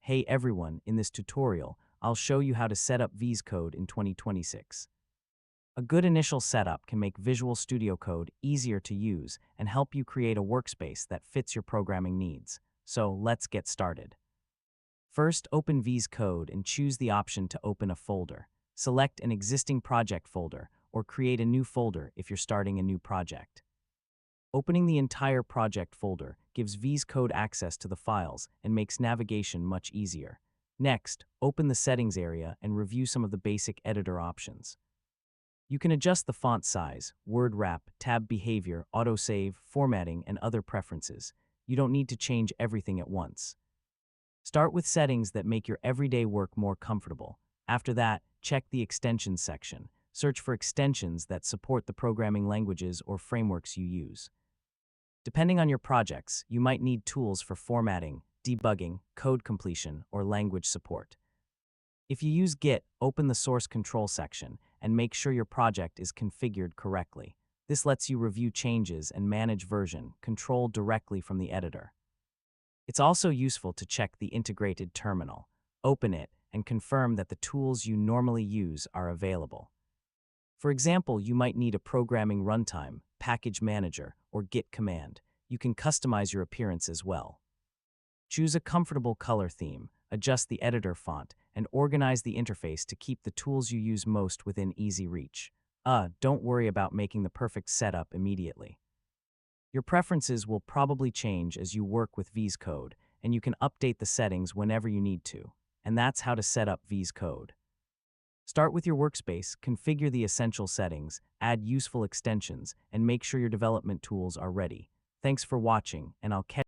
Hey everyone, in this tutorial, I'll show you how to set up VS Code in 2026. A good initial setup can make Visual Studio Code easier to use and help you create a workspace that fits your programming needs. So let's get started. First, open VS Code and choose the option to open a folder. Select an existing project folder or create a new folder if you're starting a new project. Opening the entire project folder gives VS Code access to the files and makes navigation much easier. Next, open the settings area and review some of the basic editor options. You can adjust the font size, word wrap, tab behavior, autosave, formatting, and other preferences. You don't need to change everything at once. Start with settings that make your everyday work more comfortable. After that, check the extensions section. Search for extensions that support the programming languages or frameworks you use. Depending on your projects, you might need tools for formatting, debugging, code completion, or language support. If you use Git, open the source control section and make sure your project is configured correctly. This lets you review changes and manage version control directly from the editor. It's also useful to check the integrated terminal. Open it and confirm that the tools you normally use are available. For example, you might need a programming runtime, package manager, or Git command. You can customize your appearance as well. Choose a comfortable color theme, adjust the editor font, and organize the interface to keep the tools you use most within easy reach. Don't worry about making the perfect setup immediately. Your preferences will probably change as you work with VS Code, and you can update the settings whenever you need to. And that's how to set up VS Code. Start with your workspace, configure the essential settings, add useful extensions, and make sure your development tools are ready. Thanks for watching, and I'll catch